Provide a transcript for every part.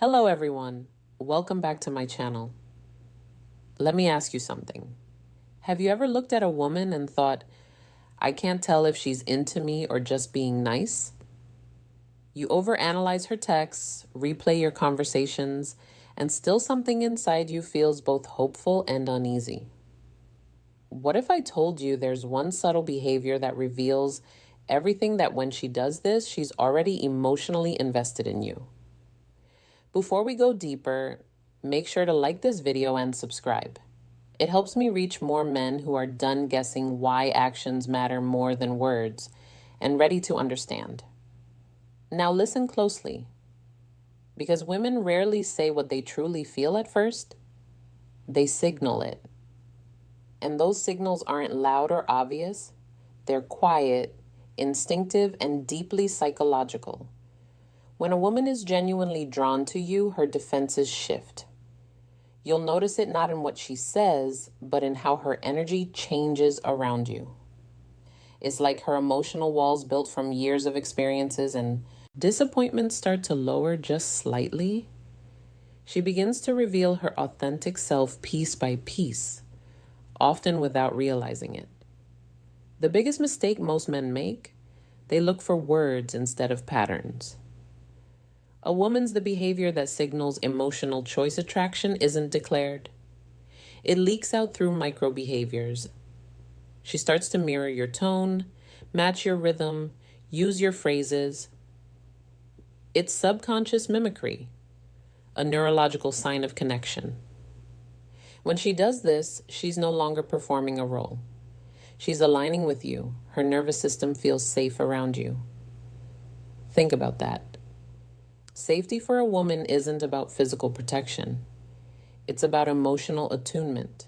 Hello everyone, welcome back to my channel. Let me ask you something. Have you ever looked at a woman and thought, I can't tell if she's into me or just being nice? You overanalyze her texts, replay your conversations, and still something inside you feels both hopeful and uneasy. What if I told you there's one subtle behavior that reveals everything, that when she does this, she's already emotionally invested in you? Before we go deeper, make sure to like this video and subscribe. It helps me reach more men who are done guessing why actions matter more than words and ready to understand. Now listen closely, because women rarely say what they truly feel at first. They signal it. And those signals aren't loud or obvious. They're quiet, instinctive, and deeply psychological. When a woman is genuinely drawn to you, her defenses shift. You'll notice it not in what she says, but in how her energy changes around you. It's like her emotional walls built from years of experiences and disappointments start to lower just slightly. She begins to reveal her authentic self piece by piece, often without realizing it. The biggest mistake most men make, they look for words instead of patterns. A woman's the behavior that signals emotional choice attraction isn't declared. It leaks out through micro behaviors. She starts to mirror your tone, match your rhythm, use your phrases. It's subconscious mimicry, a neurological sign of connection. When she does this, she's no longer performing a role. She's aligning with you. Her nervous system feels safe around you. Think about that. Safety for a woman isn't about physical protection. It's about emotional attunement.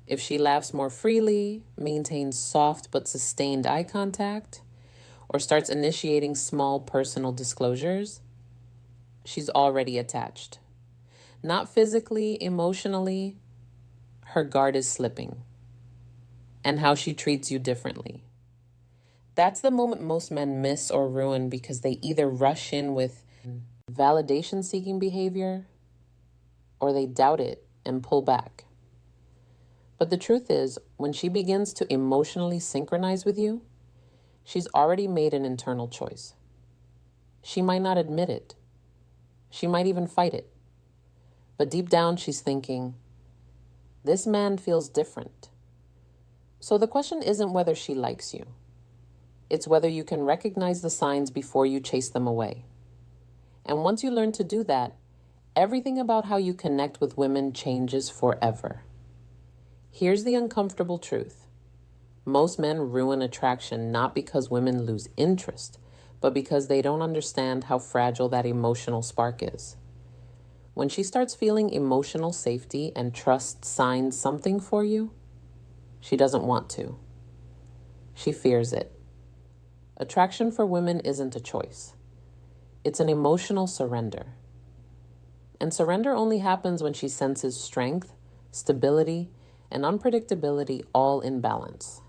If she laughs more freely, maintains soft but sustained eye contact, or starts initiating small personal disclosures, she's already attached. Not physically, emotionally, her guard is slipping. And how she treats you differently. That's the moment most men miss or ruin because they either rush in with validation-seeking behavior or they doubt it and pull back. But the truth is, when she begins to emotionally synchronize with you, she's already made an internal choice. She might not admit it. She might even fight it. But deep down, she's thinking, this man feels different. So the question isn't whether she likes you. It's whether you can recognize the signs before you chase them away. And once you learn to do that, everything about how you connect with women changes forever. Here's the uncomfortable truth. Most men ruin attraction not because women lose interest, but because they don't understand how fragile that emotional spark is. When she starts feeling emotional safety and trust signs something for you, she doesn't want to. She fears it. Attraction for women isn't a choice. It's an emotional surrender. And surrender only happens when she senses strength, stability, and unpredictability all in balance.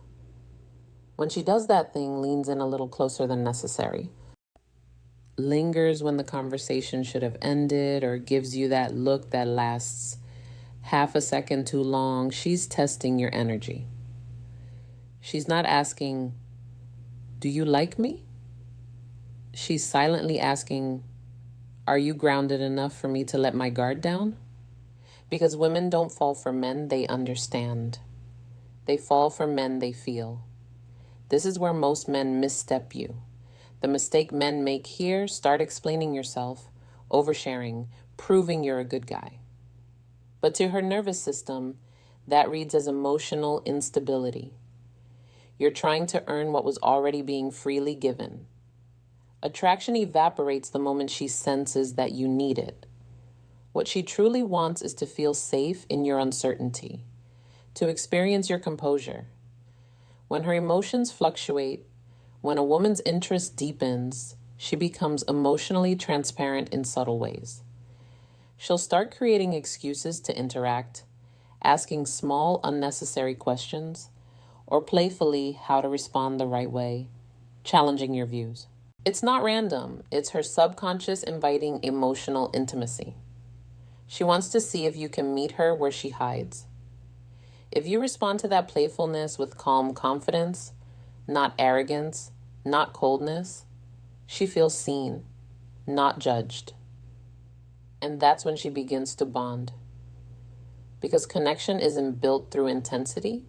When she does that thing, leans in a little closer than necessary, lingers when the conversation should have ended, or gives you that look that lasts half a second too long, she's testing your energy. She's not asking, do you like me? She's silently asking, are you grounded enough for me to let my guard down? Because women don't fall for men they understand. They fall for men they feel. This is where most men misstep you. The mistake men make here: start explaining yourself, oversharing, proving you're a good guy. But to her nervous system, that reads as emotional instability. You're trying to earn what was already being freely given. Attraction evaporates the moment she senses that you need it. What she truly wants is to feel safe in your uncertainty, to experience your composure. When her emotions fluctuate, when a woman's interest deepens, she becomes emotionally transparent in subtle ways. She'll start creating excuses to interact, asking small, unnecessary questions, or playfully how to respond the right way, challenging your views. It's not random, it's her subconscious inviting emotional intimacy. She wants to see if you can meet her where she hides. If you respond to that playfulness with calm confidence, not arrogance, not coldness, she feels seen, not judged. And that's when she begins to bond. Because connection isn't built through intensity,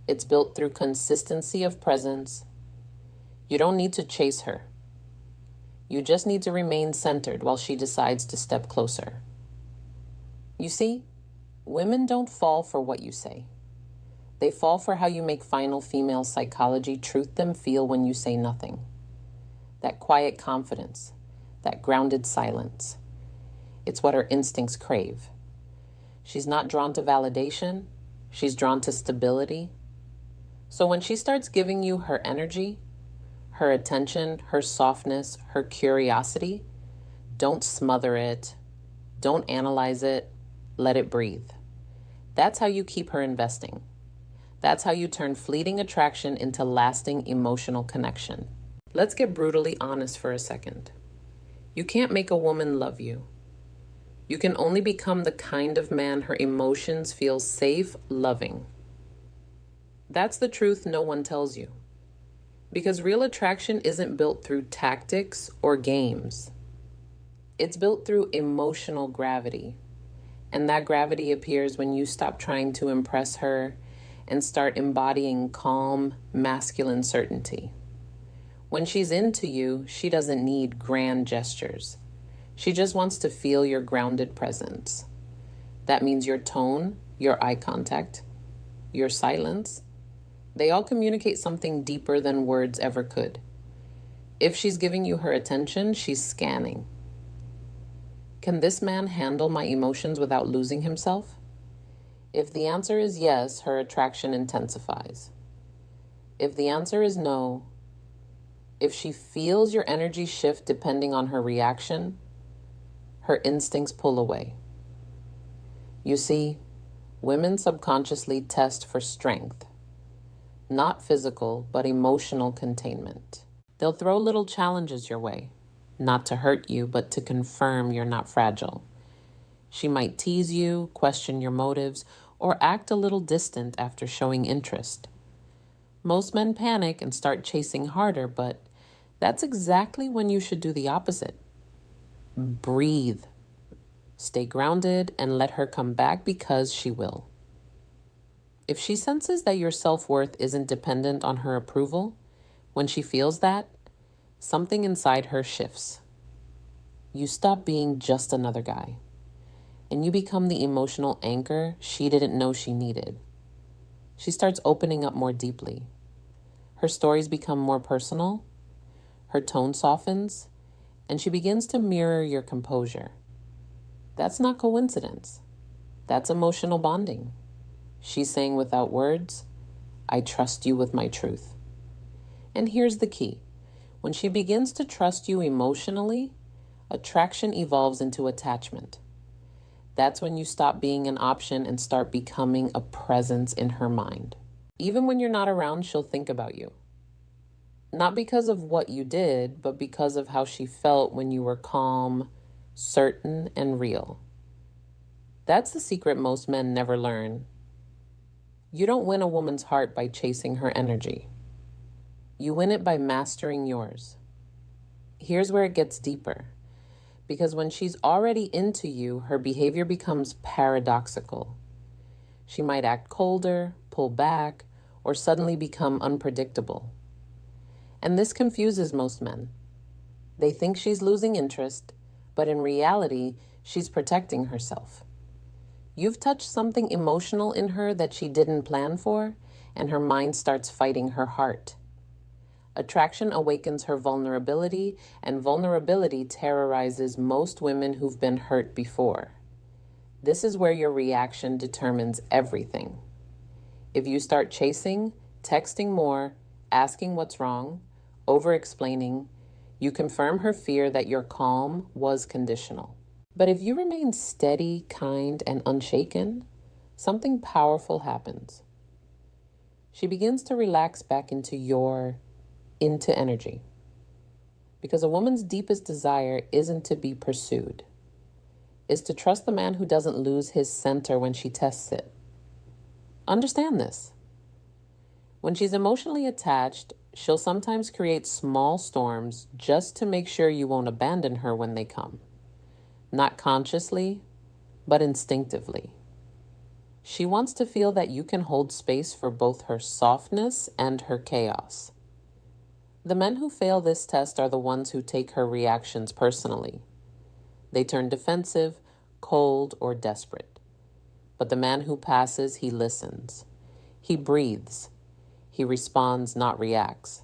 it's built through consistency of presence. You don't need to chase her. You just need to remain centered while she decides to step closer. You see, women don't fall for what you say. They fall for how you make final female psychology truth them feel when you say nothing. That quiet confidence, that grounded silence. It's what her instincts crave. She's not drawn to validation. She's drawn to stability. So when she starts giving you her energy, her attention, her softness, her curiosity, don't smother it. Don't analyze it. Let it breathe. That's how you keep her investing. That's how you turn fleeting attraction into lasting emotional connection. Let's get brutally honest for a second. You can't make a woman love you. You can only become the kind of man her emotions feel safe loving. That's the truth no one tells you. Because real attraction isn't built through tactics or games. It's built through emotional gravity. And that gravity appears when you stop trying to impress her and start embodying calm, masculine certainty. When she's into you, she doesn't need grand gestures. She just wants to feel your grounded presence. That means your tone, your eye contact, your silence. They all communicate something deeper than words ever could. If she's giving you her attention, she's scanning. Can this man handle my emotions without losing himself? If the answer is yes, her attraction intensifies. If the answer is no, if she feels your energy shift depending on her reaction, her instincts pull away. You see, women subconsciously test for strength, not physical, but emotional containment. They'll throw little challenges your way, not to hurt you, but to confirm you're not fragile. She might tease you, question your motives, or act a little distant after showing interest. Most men panic and start chasing harder, but that's exactly when you should do the opposite. Breathe. Stay grounded and let her come back because she will. If she senses that your self-worth isn't dependent on her approval, when she feels that, something inside her shifts. You stop being just another guy, and you become the emotional anchor she didn't know she needed. She starts opening up more deeply. Her stories become more personal, her tone softens, and she begins to mirror your composure. That's not coincidence. That's emotional bonding. She's saying without words, I trust you with my truth. And here's the key. When she begins to trust you emotionally, attraction evolves into attachment. That's when you stop being an option and start becoming a presence in her mind. Even when you're not around, she'll think about you. Not because of what you did, but because of how she felt when you were calm, certain, and real. That's the secret most men never learn. You don't win a woman's heart by chasing her energy. You win it by mastering yours. Here's where it gets deeper. Because when she's already into you, her behavior becomes paradoxical. She might act colder, pull back, or suddenly become unpredictable. And this confuses most men. They think she's losing interest, but in reality, she's protecting herself. You've touched something emotional in her that she didn't plan for, and her mind starts fighting her heart. Attraction awakens her vulnerability, and vulnerability terrorizes most women who've been hurt before. This is where your reaction determines everything. If you start chasing, texting more, asking what's wrong, over-explaining, you confirm her fear that your calm was conditional. But if you remain steady, kind, and unshaken, something powerful happens. She begins to relax back into energy. Because a woman's deepest desire isn't to be pursued. It's to trust the man who doesn't lose his center when she tests it. Understand this. When she's emotionally attached, she'll sometimes create small storms just to make sure you won't abandon her when they come. Not consciously, but instinctively. She wants to feel that you can hold space for both her softness and her chaos. The men who fail this test are the ones who take her reactions personally. They turn defensive, cold, or desperate. But the man who passes, he listens. He breathes. He responds, not reacts.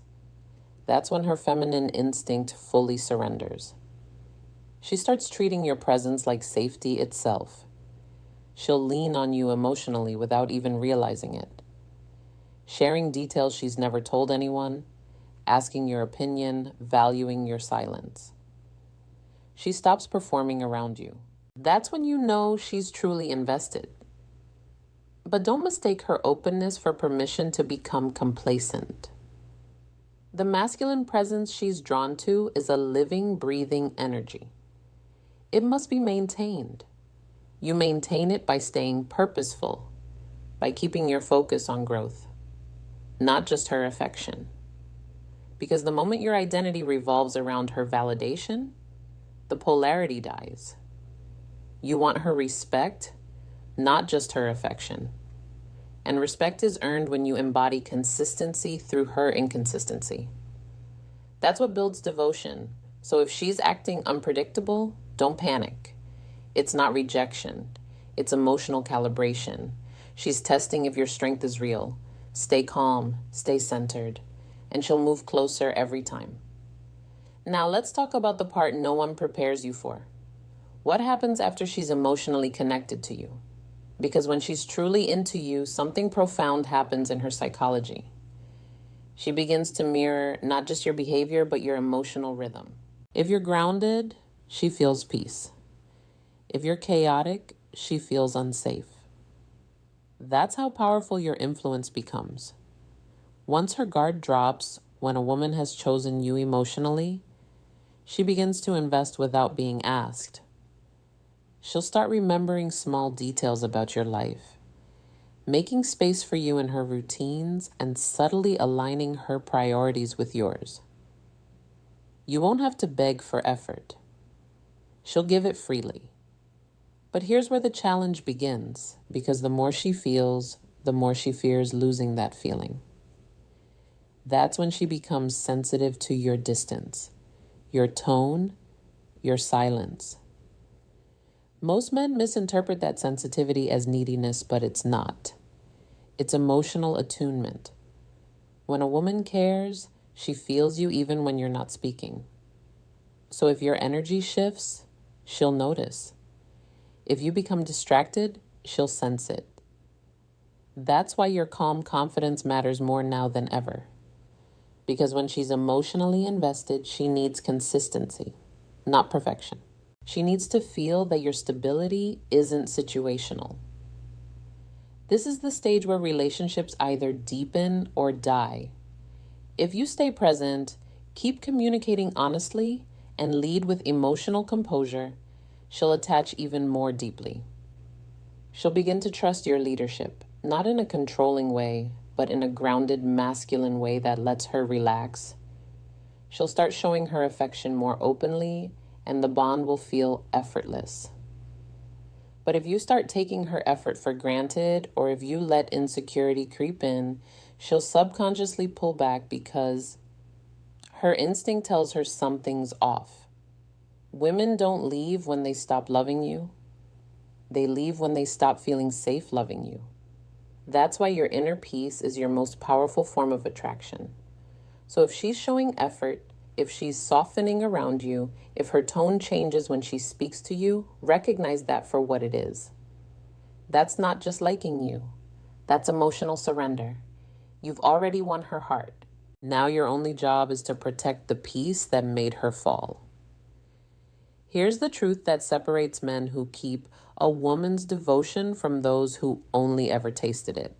That's when her feminine instinct fully surrenders. She starts treating your presence like safety itself. She'll lean on you emotionally without even realizing it. Sharing details she's never told anyone, asking your opinion, valuing your silence. She stops performing around you. That's when you know she's truly invested. But don't mistake her openness for permission to become complacent. The masculine presence she's drawn to is a living, breathing energy. It must be maintained. You maintain it by staying purposeful, by keeping your focus on growth, not just her affection. Because the moment your identity revolves around her validation, the polarity dies. You want her respect, not just her affection. And respect is earned when you embody consistency through her inconsistency. That's what builds devotion. So if she's acting unpredictable, don't panic. It's not rejection. It's emotional calibration. She's testing if your strength is real. Stay calm, stay centered, and she'll move closer every time. Now let's talk about the part no one prepares you for. What happens after she's emotionally connected to you? Because when she's truly into you, something profound happens in her psychology. She begins to mirror not just your behavior, but your emotional rhythm. If you're grounded, she feels peace. If you're chaotic, she feels unsafe. That's how powerful your influence becomes. Once her guard drops, when a woman has chosen you emotionally, she begins to invest without being asked. She'll start remembering small details about your life, making space for you in her routines and subtly aligning her priorities with yours. You won't have to beg for effort. She'll give it freely. But here's where the challenge begins, because the more she feels, the more she fears losing that feeling. That's when she becomes sensitive to your distance, your tone, your silence. Most men misinterpret that sensitivity as neediness, but it's not. It's emotional attunement. When a woman cares, she feels you even when you're not speaking. So if your energy shifts, she'll notice. If you become distracted, she'll sense it. That's why your calm confidence matters more now than ever. Because when she's emotionally invested, she needs consistency, not perfection. She needs to feel that your stability isn't situational. This is the stage where relationships either deepen or die. If you stay present, keep communicating honestly, and lead with emotional composure, she'll attach even more deeply. She'll begin to trust your leadership, not in a controlling way, but in a grounded, masculine way that lets her relax. She'll start showing her affection more openly, and the bond will feel effortless. But if you start taking her effort for granted, or if you let insecurity creep in, she'll subconsciously pull back because her instinct tells her something's off. Women don't leave when they stop loving you. They leave when they stop feeling safe loving you. That's why your inner peace is your most powerful form of attraction. So if she's showing effort, if she's softening around you, if her tone changes when she speaks to you, recognize that for what it is. That's not just liking you. That's emotional surrender. You've already won her heart. Now your only job is to protect the peace that made her fall. Here's the truth that separates men who keep a woman's devotion from those who only ever tasted it.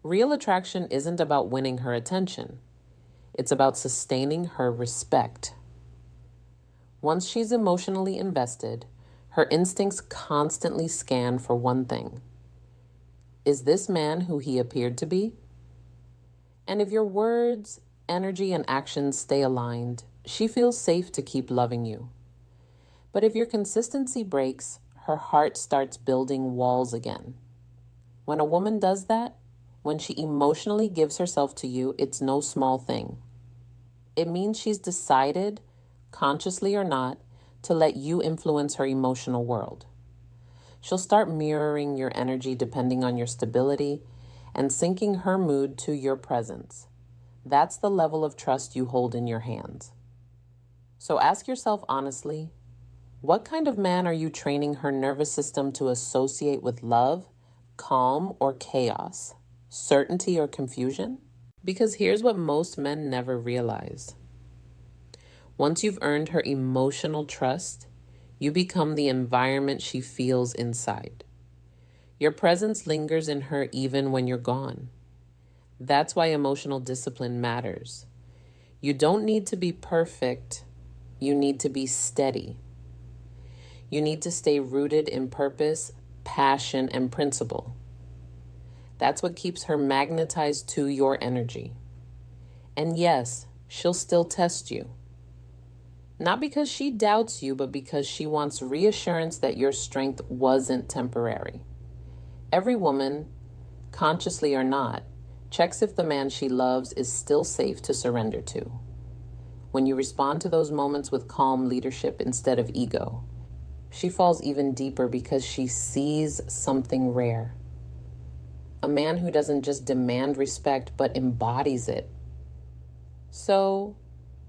Real attraction isn't about winning her attention. It's about sustaining her respect. Once she's emotionally invested, her instincts constantly scan for one thing. Is this man who he appeared to be? And if your words, energy, and actions stay aligned, she feels safe to keep loving you. But if your consistency breaks, her heart starts building walls again. When a woman does that, when she emotionally gives herself to you, it's no small thing. It means she's decided, consciously or not, to let you influence her emotional world. She'll start mirroring your energy depending on your stability and syncing her mood to your presence. That's the level of trust you hold in your hands. So ask yourself honestly, what kind of man are you training her nervous system to associate with love, calm, or chaos, certainty or confusion? Because here's what most men never realize. Once you've earned her emotional trust, you become the environment she feels inside. Your presence lingers in her even when you're gone. That's why emotional discipline matters. You don't need to be perfect. You need to be steady. You need to stay rooted in purpose, passion, and principle. That's what keeps her magnetized to your energy. And yes, she'll still test you. Not because she doubts you, but because she wants reassurance that your strength wasn't temporary. Every woman, consciously or not, checks if the man she loves is still safe to surrender to. When you respond to those moments with calm leadership instead of ego, she falls even deeper because she sees something rare. A man who doesn't just demand respect, but embodies it. So,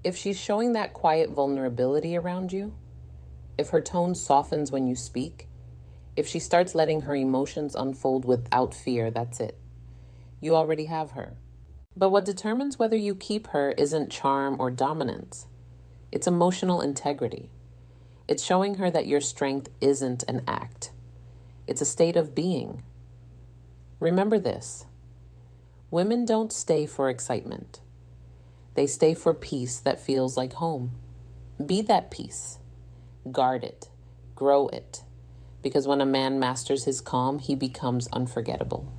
if she's showing that quiet vulnerability around you, if her tone softens when you speak, if she starts letting her emotions unfold without fear, that's it. You already have her. But what determines whether you keep her isn't charm or dominance. It's emotional integrity. It's showing her that your strength isn't an act. It's a state of being. Remember this. Women don't stay for excitement. They stay for peace that feels like home. Be that peace. Guard it. Grow it. Because when a man masters his calm, he becomes unforgettable.